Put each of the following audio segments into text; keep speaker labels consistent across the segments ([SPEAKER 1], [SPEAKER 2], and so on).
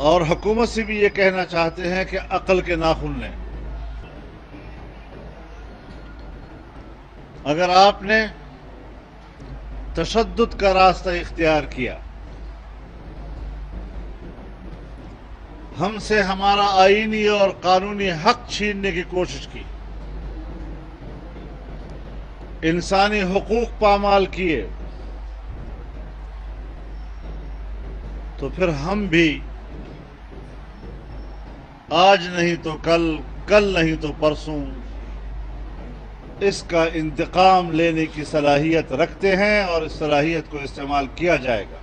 [SPEAKER 1] اور حکومت سے بھی یہ کہنا چاہتے ہیں کہ عقل کے ناخن لیں۔ اگر آپ نے تشدد کا راستہ اختیار کیا، ہم سے ہمارا آئینی اور قانونی حق چھیننے کی کوشش کی، انسانی حقوق پامال کیے، تو پھر ہم بھی آج نہیں تو کل، کل نہیں تو پرسوں اس کا انتقام لینے کی صلاحیت رکھتے ہیں، اور اس صلاحیت کو استعمال کیا جائے گا۔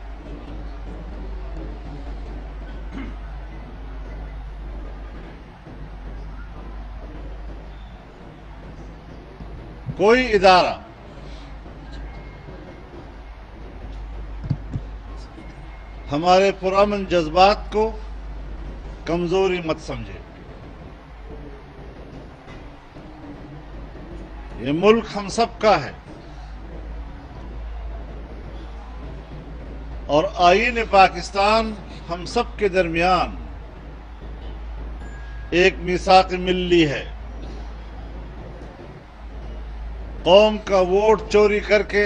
[SPEAKER 1] کوئی ادارہ ہمارے پرامن جذبات کو کمزوری مت سمجھے۔ یہ ملک ہم سب کا ہے، اور آئین پاکستان ہم سب کے درمیان ایک میثاق ملی ہے۔ قوم کا ووٹ چوری کر کے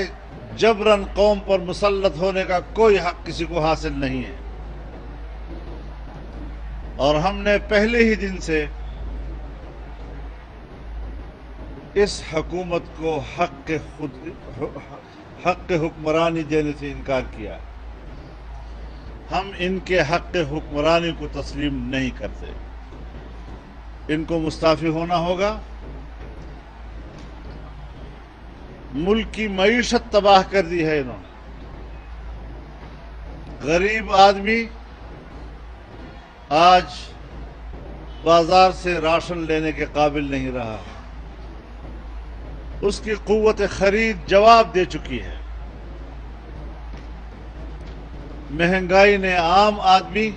[SPEAKER 1] جبراً قوم پر مسلط ہونے کا کوئی حق کسی کو حاصل نہیں ہے، اور ہم نے پہلے ہی دن سے اس حکومت کو حق حکمرانی دینے سے انکار کیا۔ ہم ان کے حق حکمرانی کو تسلیم نہیں کرتے۔ ان کو مستعفی ہونا ہوگا۔ ملک کی معیشت تباہ کر دی ہے انہوں نے۔ غریب آدمی آج بازار سے راشن لینے کے قابل نہیں رہا، اس کی قوت خرید جواب دے چکی ہے۔ مہنگائی نے عام آدمی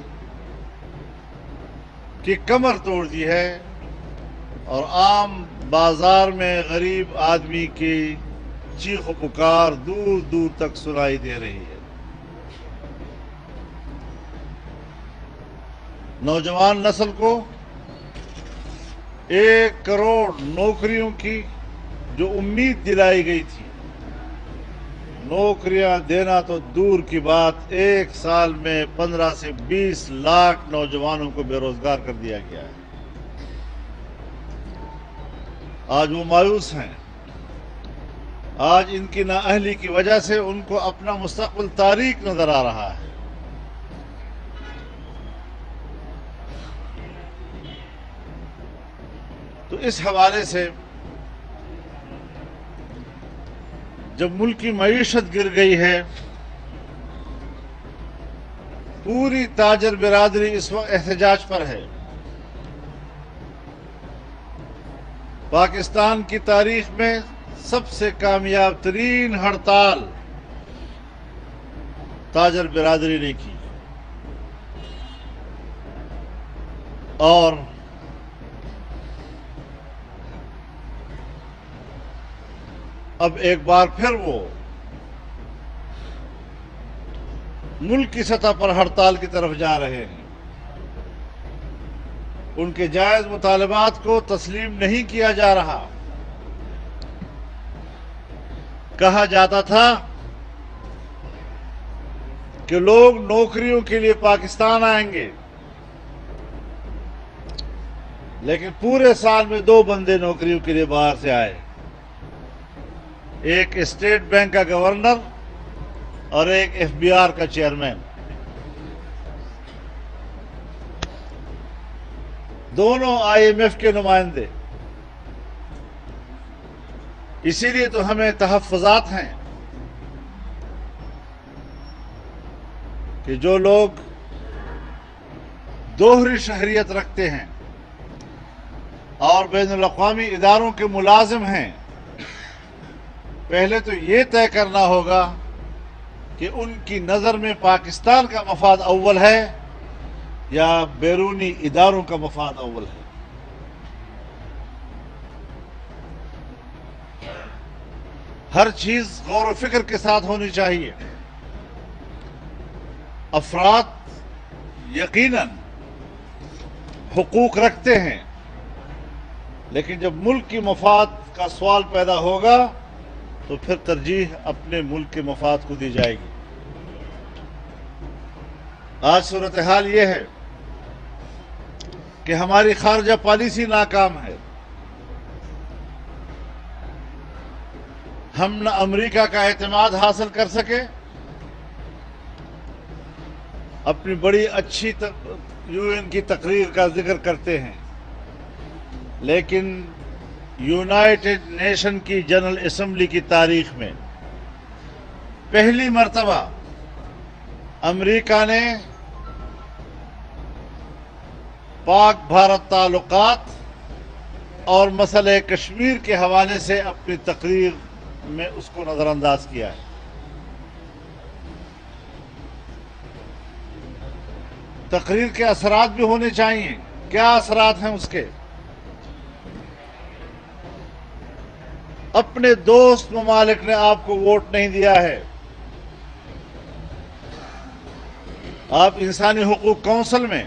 [SPEAKER 1] کی کمر توڑ دی ہے، اور عام بازار میں غریب آدمی کی چیخ و پکار دور دور تک سنائی دے رہی ہے۔ نوجوان نسل کو 1 کروڑ نوکریوں کی جو امید دلائی گئی تھی، نوکریاں دینا تو دور کی بات، 1 سال میں 15 سے 20 لاکھ نوجوانوں کو بے روزگار کر دیا گیا ہے۔ آج وہ مایوس ہیں۔ آج ان کی نااہلی کی وجہ سے ان کو اپنا مستقبل تاریک نظر آ رہا ہے۔ تو اس حوالے سے جب ملک کی معیشت گر گئی ہے، پوری تاجر برادری اس وقت احتجاج پر ہے۔ پاکستان کی تاریخ میں سب سے کامیاب ترین ہڑتال تاجر برادری نے کی، اور اب ایک بار پھر وہ ملک کی سطح پر ہڑتال کی طرف جا رہے ہیں۔ ان کے جائز مطالبات کو تسلیم نہیں کیا جا رہا۔ کہا جاتا تھا کہ لوگ نوکریوں کے لیے پاکستان آئیں گے، لیکن پورے سال میں 2 بندے نوکریوں کے لیے باہر سے آئے، ایک اسٹیٹ بینک کا گورنر اور ایک FBR کا چیئرمین۔ دونوں IMF کے نمائندے۔ اسی لیے تو ہمیں تحفظات ہیں کہ جو لوگ دوہری شہریت رکھتے ہیں اور بین الاقوامی اداروں کے ملازم ہیں، پہلے تو یہ طے کرنا ہوگا کہ ان کی نظر میں پاکستان کا مفاد اول ہے یا بیرونی اداروں کا مفاد اول ہے۔ ہر چیز غور و فکر کے ساتھ ہونی چاہیے۔ افراد یقیناً حقوق رکھتے ہیں، لیکن جب ملک کی مفاد کا سوال پیدا ہوگا تو پھر ترجیح اپنے ملک کے مفاد کو دی جائے گی۔ آج صورتحال یہ ہے کہ ہماری خارجہ پالیسی ناکام ہے۔ ہم نہ امریکہ کا اعتماد حاصل کر سکے، اپنی بڑی اچھی UN کی تقریر کا ذکر کرتے ہیں، لیکن یونائٹڈ نیشن کی جنرل اسمبلی کی تاریخ میں پہلی مرتبہ امریکہ نے پاک بھارت تعلقات اور مسئلہ کشمیر کے حوالے سے اپنی تقریر میں اس کو نظر انداز کیا ہے۔ تقریر کے اثرات بھی ہونے چاہیے۔ کیا اثرات ہیں اس کے؟ اپنے دوست ممالک نے آپ کو ووٹ نہیں دیا ہے، آپ انسانی حقوق کونسل میں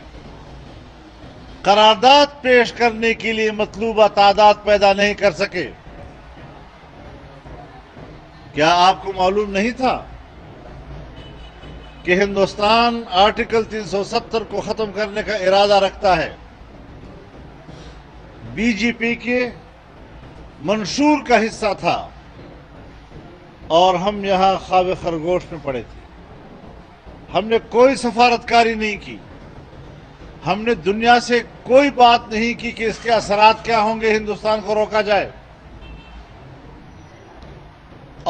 [SPEAKER 1] قرارداد پیش کرنے کے لیے مطلوبہ تعداد پیدا نہیں کر سکے۔ کیا آپ کو معلوم نہیں تھا کہ ہندوستان آرٹیکل 370 کو ختم کرنے کا ارادہ رکھتا ہے؟ BJP کے منشور کا حصہ تھا اور ہم یہاں خواب خرگوش میں پڑے تھے۔ ہم نے کوئی سفارتکاری نہیں کی، ہم نے دنیا سے کوئی بات نہیں کی کہ اس کے اثرات کیا ہوں گے، ہندوستان کو روکا جائے۔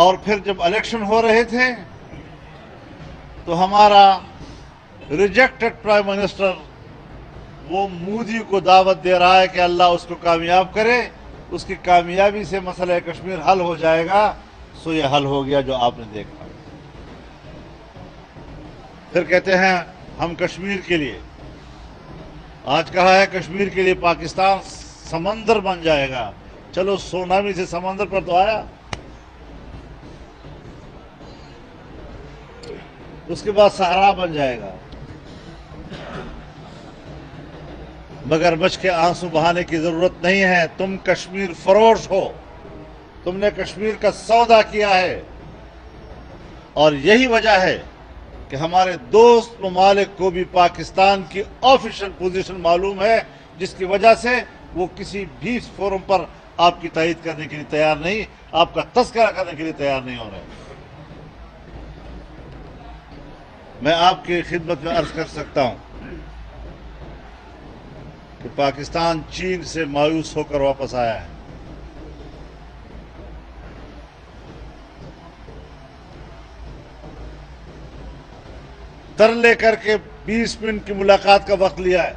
[SPEAKER 1] اور پھر جب الیکشن ہو رہے تھے تو ہمارا ریجیکٹڈ پرائم منسٹر وہ مودی کو دعوت دے رہا ہے کہ اللہ اس کو کامیاب کرے، اس کی کامیابی سے مسئلہ کشمیر حل ہو جائے گا۔ سو یہ حل ہو گیا جو آپ نے دیکھا۔ پھر کہتے ہیں ہم کشمیر کے لیے، آج کہا ہے کشمیر کے لیے پاکستان سمندر بن جائے گا۔ چلو سونامی سے سمندر پر تو آیا، اس کے بعد صحرا بن جائے گا۔ مگر مجھ کے آنسو بہانے کی ضرورت نہیں ہے۔ تم کشمیر فروش ہو، تم نے کشمیر کا سودا کیا ہے، اور یہی وجہ ہے کہ ہمارے دوست ممالک کو بھی پاکستان کی آفیشل پوزیشن معلوم ہے، جس کی وجہ سے وہ کسی بھی فورم پر آپ کی تائید کرنے کے لیے تیار نہیں، آپ کا تذکرہ کرنے کے لیے تیار نہیں ہو رہے۔ میں آپ کی خدمت میں عرض کر سکتا ہوں کہ پاکستان چین سے مایوس ہو کر واپس آیا ہے۔ ترلے کر کے 20 منٹ کی ملاقات کا وقت لیا ہے۔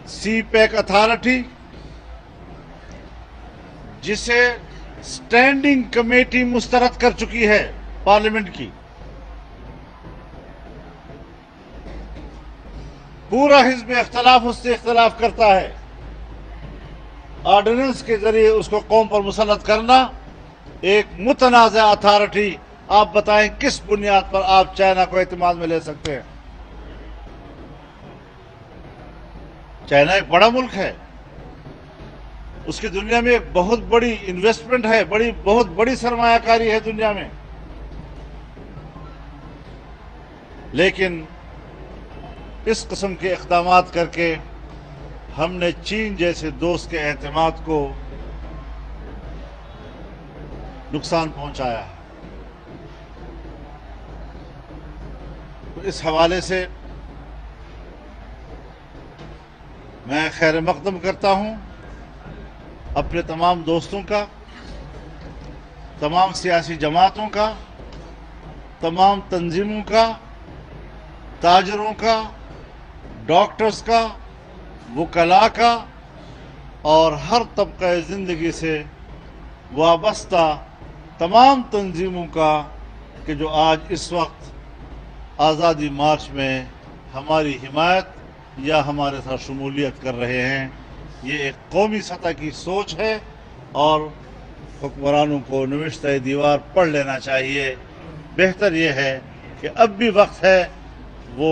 [SPEAKER 1] سی پیک اتھارٹی، جسے اسٹینڈنگ کمیٹی مسترد کر چکی ہے پارلیمنٹ کی، پورا حزب اختلاف اس سے اختلاف کرتا ہے، آرڈیننس کے ذریعے اس کو قوم پر مسلط کرنا، ایک متنازع اتھارٹی، آپ بتائیں کس بنیاد پر آپ چائنا کو اعتماد میں لے سکتے ہیں؟ چائنا ایک بڑا ملک ہے، اس کی دنیا میں ایک بہت بڑی انویسٹمنٹ ہے، بہت بڑی سرمایہ کاری ہے دنیا میں، لیکن اس قسم کے اقدامات کر کے ہم نے چین جیسے دوست کے اعتماد کو نقصان پہنچایا ہے۔ تو اس حوالے سے میں خیر مقدم کرتا ہوں اپنے تمام دوستوں کا، تمام سیاسی جماعتوں کا، تمام تنظیموں کا، تاجروں کا، ڈاکٹرز کا، وکلاء کا، اور ہر طبقہ زندگی سے وابستہ تمام تنظیموں کا کہ جو آج اس وقت آزادی مارچ میں ہماری حمایت یا ہمارے ساتھ شمولیت کر رہے ہیں۔ یہ ایک قومی سطح کی سوچ ہے، اور حکمرانوں کو نوشتہ دیوار پڑھ لینا چاہیے۔ بہتر یہ ہے کہ اب بھی وقت ہے وہ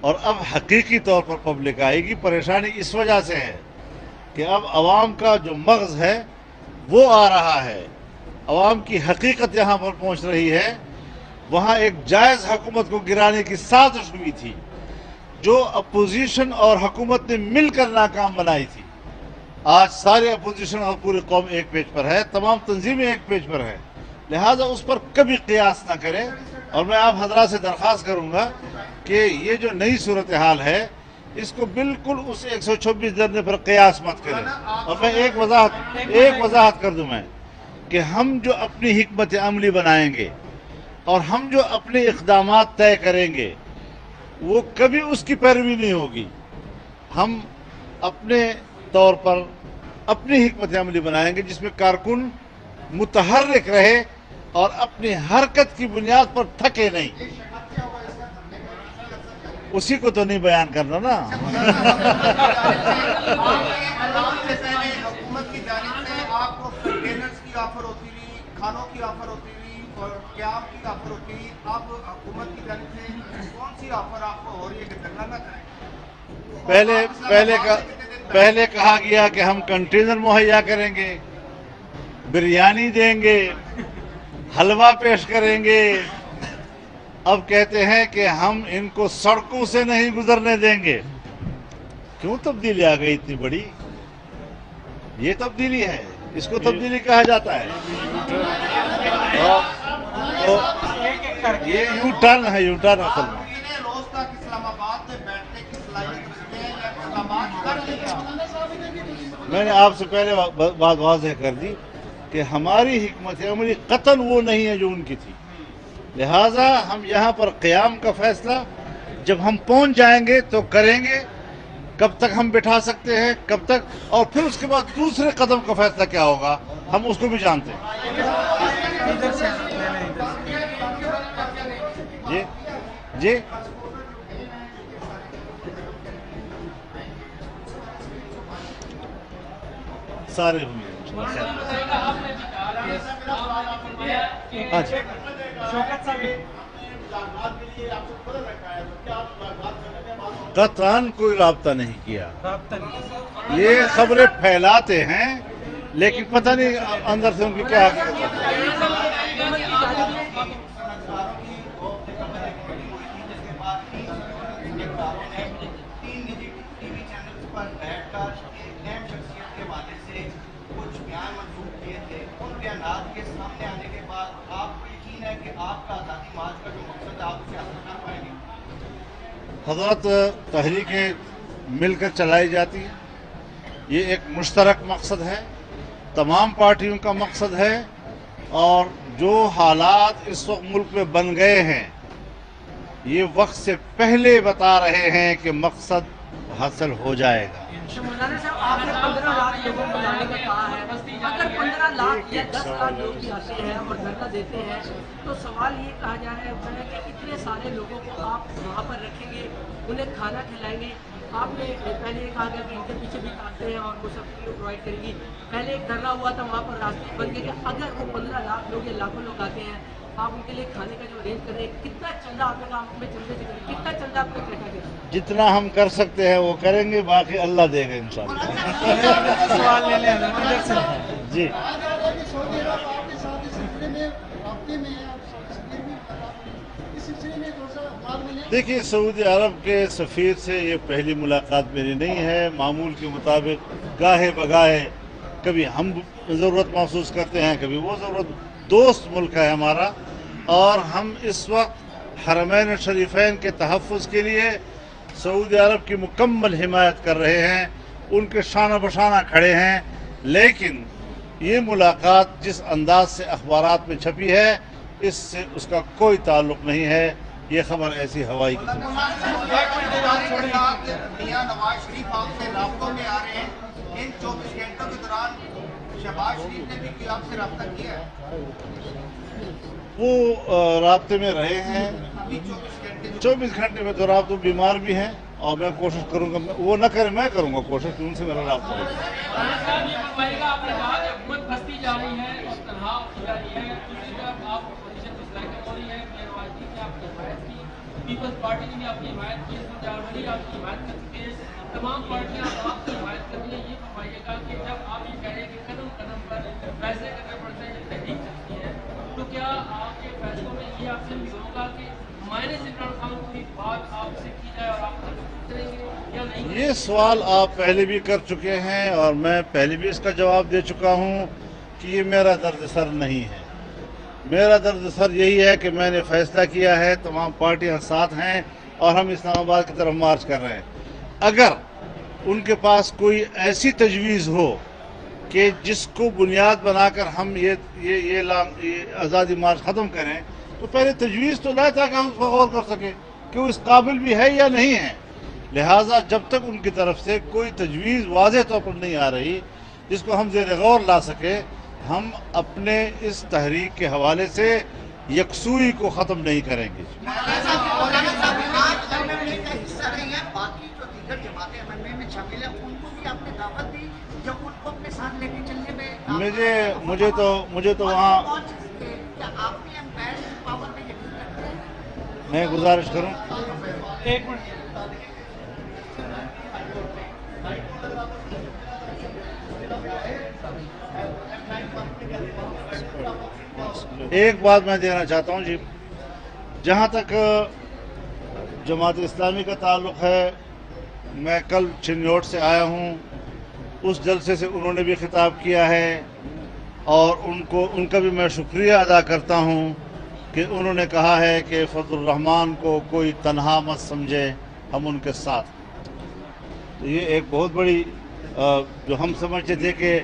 [SPEAKER 1] اور اب حقیقی طور پر پبلک آئے گی۔ پریشانی اس وجہ سے ہے کہ اب عوام کا جو مغز ہے وہ آ رہا ہے، عوام کی حقیقت یہاں پر پہنچ رہی ہے۔ وہاں ایک جائز حکومت کو گرانے کی سازش ہوئی تھی جو اپوزیشن اور حکومت نے مل کر ناکام بنائی تھی۔ آج سارے اپوزیشن اور پوری قوم ایک پیج پر ہے، تمام تنظیمیں ایک پیج پر ہیں، لہٰذا اس پر کبھی قیاس نہ کریں۔ اور میں آپ حضرات سے درخواست کروں گا کہ یہ جو نئی صورتحال ہے اس کو بالکل اس 126 دھرنے پر قیاس مت کریں۔ اور میں ایک وضاحت کر دوں میں کہ ہم جو اپنی حکمت عملی بنائیں گے اور ہم جو اپنے اقدامات طے کریں گے وہ کبھی اس کی پیروی نہیں ہوگی۔ ہم اپنے طور پر اپنی حکمت عملی بنائیں گے جس میں کارکن متحرک رہے اور اپنی حرکت کی بنیاد پر تھکے نہیں۔ اسی کو تو نہیں بیان کرنا نا۔
[SPEAKER 2] حکومت کی جانب سے آپ کو کنٹینرز کی آفر ہوتی رہی، کھانوں کی آفر ہوتی رہی اور قیام کی آفر ہوتی رہی، اب حکومت کی جانب سے کون سی آفر آپ کو ہو رہی ہے کہ دھرنا نہ کریں؟
[SPEAKER 1] پہلے کہا گیا کہ ہم کنٹینر مہیا کریں گے، بریانی دیں گے، حلوہ پیش کریں گے۔ اب کہتے ہیں کہ ہم ان کو سڑکوں سے نہیں گزرنے دیں گے۔ کیوں تبدیلی آ گئی اتنی بڑی؟ یہ تبدیلی ہے، اس کو تبدیلی کہا جاتا ہے۔ تو یہ یو ٹرن ہے، یو ٹرن اصل میں۔
[SPEAKER 2] روز تک اسلام آباد میں بیٹھنے کی صلاحیت رکھتے ہیں یا اقدامات کر لیا؟
[SPEAKER 1] میں نے آپ سے پہلے بات واضح کر دی کہ ہماری حکمت عملی قطعاً وہ نہیں ہے جو ان کی تھی، لہٰذا ہم یہاں پر قیام کا فیصلہ جب ہم پہنچ جائیں گے تو کریں گے۔ کب تک ہم بٹھا سکتے ہیں، کب تک، اور پھر اس کے بعد دوسرے قدم کا فیصلہ کیا ہوگا ہم اس کو بھی جانتے ہیں۔ جی جی سارے ہوں گے۔ ہاں جی، قطعاً کوئی رابطہ نہیں کیا۔ یہ خبریں پھیلاتے ہیں لیکن پتہ نہیں اندر سے ان کی کیا حقیقت ہے۔ حضرات، تحریکیں مل کر چلائی جاتی ہیں، یہ ایک مشترک مقصد ہے، تمام پارٹیوں کا مقصد ہے، اور جو حالات اس وقت ملک میں بن گئے ہیں یہ وقت سے پہلے بتا رہے ہیں کہ مقصد حاصل ہو جائے گا۔
[SPEAKER 3] مولانا صاحب، آپ نے 15 لاکھ لوگوں کو لانے کا کہا ہے، اگر 15 لاکھ یا 10 لاکھ لوگ بھی آتے ہیں اور دھرنا دیتے ہیں تو سوال یہ کہا جا رہا ہے کہ اتنے سارے لوگوں کو آپ وہاں پر رکھیں گے، انہیں کھانا کھلائیں گے۔ آپ نے پہلے یہ کہا گیا کہ ان کے پیچھے بھی آتے ہیں اور وہ سب چیزیں پرووائڈ کریں گی۔ پہلے ایک دھرنا ہوا تھا، وہاں پر راستے بن گئے کہ اگر وہ 15 لاکھ لوگ یا لاکھوں لوگ آتے ہیں آپ ان کے لیے کھانے کا جو ارینج کر رہے ہیں، کتنا چندہ آپ نے میں چندے سے کریں، کتنا چندہ آپ کو اکٹھا کریں؟
[SPEAKER 1] جتنا ہم کر سکتے ہیں وہ کریں گے، باقی اللہ دے گا انشاءاللہ۔
[SPEAKER 4] سوال لے لیں ادھر سے۔
[SPEAKER 1] جی دیکھیے، سعودی عرب کے سفیر سے یہ پہلی ملاقات میری نہیں ہے۔ معمول کے مطابق گاہے بگاہے کبھی ہم ضرورت محسوس کرتے ہیں، کبھی وہ ضرورت۔ دوست ملک ہے ہمارا، اور ہم اس وقت حرمین شریفین کے تحفظ کے لیے سعودی عرب کی مکمل حمایت کر رہے ہیں، ان کے شانہ بشانہ کھڑے ہیں۔ لیکن یہ ملاقات جس انداز سے اخبارات میں چھپی ہے اس سے اس کا کوئی تعلق نہیں ہے، یہ خبر ایسی ہوائی کی۔
[SPEAKER 2] میاں نواز شریف آپ سے رابطوں میں آ رہے ہیں، ان 24 گھنٹوں کے دوران شہباز شریف نے بھی کوئی آپ سے رابطہ کیا ہے؟
[SPEAKER 1] وہ رابطے میں رہے ہیں 24 گھنٹے میں، تو رابطہ بیمار بھی ہیں، اور میں کوشش کروں گا وہ نہ کریں، میں کروں گا کوشش کہ ان سے میرا رابطہ ہو۔
[SPEAKER 3] پیپلز پارٹی نے بھی آپ کی حمایت کی ہے، جارمنی آپ کی حمایت کر چکے ہیں، تمام پارٹیاں آپ کی حمایت کر رہی ہیں. یہ فرمائیے گا کہ جب آپ یہ کہہ رہے ہیں کہ قدم قدم پر فیصلے کرنے پڑتے ہیں، جب تحریک چلتی ہے، تو کیا آپ کے فیصلوں میں یہ آپ سے بھی ہوگا کہ مائنس عمران خان کی بات آپ سے کی جائے اور آپ کریں گے یا نہیں؟
[SPEAKER 1] یہ سوال آپ پہلے بھی کر چکے ہیں اور میں پہلے بھی اس کا جواب دے چکا ہوں کہ یہ میرا درد سر نہیں ہے. میرا درد سر یہی ہے کہ میں نے فیصلہ کیا ہے، تمام پارٹیاں ساتھ ہیں اور ہم اسلام آباد کی طرف مارچ کر رہے ہیں. اگر ان کے پاس کوئی ایسی تجویز ہو کہ جس کو بنیاد بنا کر ہم یہ آزادی مارچ ختم کریں تو پہلے تجویز تو لائے تاکہ ہم اس پر غور کر سکیں کہ وہ اس قابل بھی ہے یا نہیں ہے. لہٰذا جب تک ان کی طرف سے کوئی تجویز واضح طور پر نہیں آ رہی جس کو ہم زیر غور لا سکے، ہم اپنے اس تحریک کے حوالے سے یکسوئی کو ختم نہیں کریں گے. مجھے تو وہاں میں گزارش کروں ایک بات میں دینا چاہتا ہوں جی. جہاں تک جماعت اسلامی کا تعلق ہے، میں کل چنیوٹ سے آیا ہوں، اس جلسے سے انہوں نے بھی خطاب کیا ہے اور ان کا بھی میں شکریہ ادا کرتا ہوں کہ انہوں نے کہا ہے کہ فضل الرحمان کو کوئی تنہا مت سمجھے، ہم ان کے ساتھ. تو یہ ایک بہت بڑی جو ہم سمجھتے تھے کہ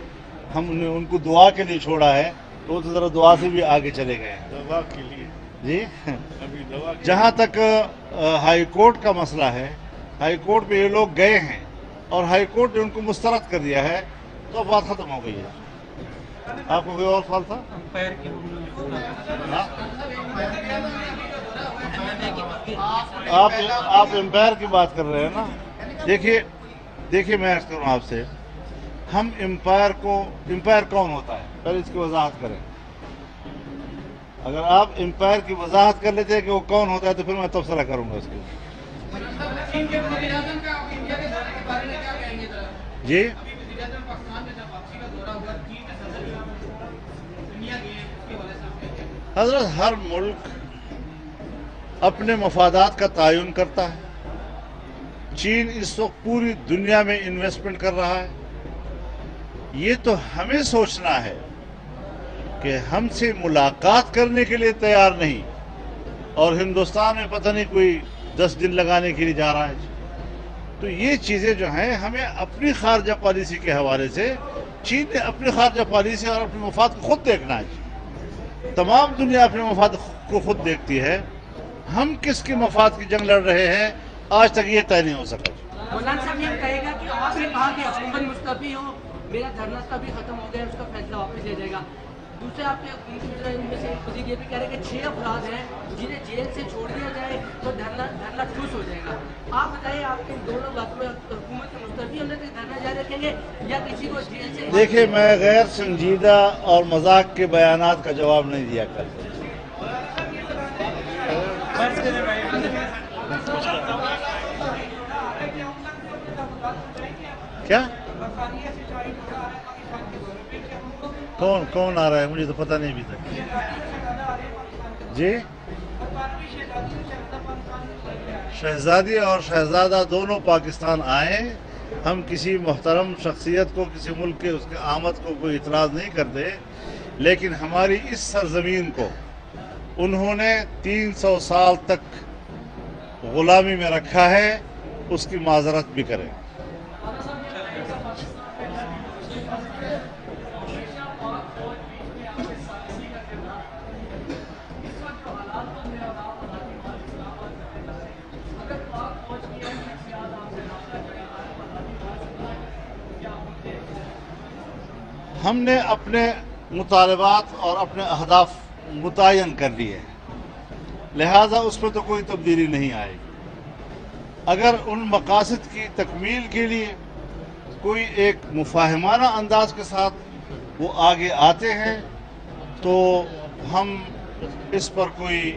[SPEAKER 1] ہم نے ان کو دعا کے لیے چھوڑا ہے، تو وہ تو ذرا دعا سے بھی آگے چلے گئے ہیں.
[SPEAKER 4] دوا کے لیے
[SPEAKER 1] جی
[SPEAKER 4] ابھی دوا
[SPEAKER 1] جہاں تک ہائی کورٹ کا مسئلہ ہے، ہائی کورٹ میں یہ لوگ گئے ہیں اور ہائی کورٹ نے ان کو مسترد کر دیا ہے، تو اب بات ختم ہو گئی ہے. آپ کو کوئی اور سوال تھا؟ آپ امپائر کی بات کر رہے ہیں نا. دیکھیے میں عرض کروں آپ سے، ہم امپائر کون ہوتا ہے پہلے اس کی وضاحت کریں. اگر آپ امپائر کی وضاحت کر لیتے ہیں کہ وہ کون ہوتا ہے تو پھر میں تبصرہ کروں گا اس کے. جی حضرت، ہر ملک اپنے مفادات کا تعین کرتا ہے. چین اس وقت پوری دنیا میں انویسٹمنٹ کر رہا ہے. یہ تو ہمیں سوچنا ہے کہ ہم سے ملاقات کرنے کے لیے تیار نہیں اور ہندوستان میں پتہ نہیں کوئی 10 دن لگانے کے لیے جا رہا ہے. تو یہ چیزیں جو ہیں ہمیں اپنی خارجہ پالیسی کے حوالے سے، چین نے اپنی خارجہ پالیسی اور اپنے مفاد کو خود دیکھنا ہے. تمام دنیا اپنے مفاد کو خود دیکھتی ہے. ہم کس کے مفاد کی جنگ لڑ رہے ہیں آج تک یہ طے نہیں ہو سکا.
[SPEAKER 3] مولانا صاحب یہ کہے گا کہ آپ نے کہا کہ حکومت مستعفی ہو، میرا دھرنا کا بھی ختم ہو گیا، اس کا فیصلہ واپس لے جائے گا. دوسرے آپ کے ان میں سے ایک وزیر یہ بھی کہہ رہے ہیں کہ 6 افراد ہیں جنہیں جیل سے چھوڑ دیا جائے تو دھرنا ٹھوس ہو جائے گا. آپ بتائیے، آپ ان دونوں باتوں میں حکومت کے مستعفی ہونے تک دھرنا جاری رکھیں گے یا کسی کو جیل سے؟
[SPEAKER 1] دیکھیے، میں غیر سنجیدہ اور مذاق کے بیانات کا جواب نہیں دیا کل. کیا کون آ رہا ہے؟ مجھے تو پتہ نہیں ابھی تک. جی شہزادی اور شہزادہ دونوں پاکستان آئیں. ہم کسی محترم شخصیت کو، کسی ملک کے اس کے آمد کو کوئی اعتراض نہیں کرتے، لیکن ہماری اس سرزمین کو انہوں نے 300 سال تک غلامی میں رکھا ہے، اس کی معذرت بھی کریں. ہم نے اپنے مطالبات اور اپنے اہداف متعین کر لیے ہیں، لہذا اس پہ تو کوئی تبدیلی نہیں آئے گی. اگر ان مقاصد کی تکمیل کے لیے کوئی ایک مفاہمانہ انداز کے ساتھ وہ آگے آتے ہیں تو ہم اس پر کوئی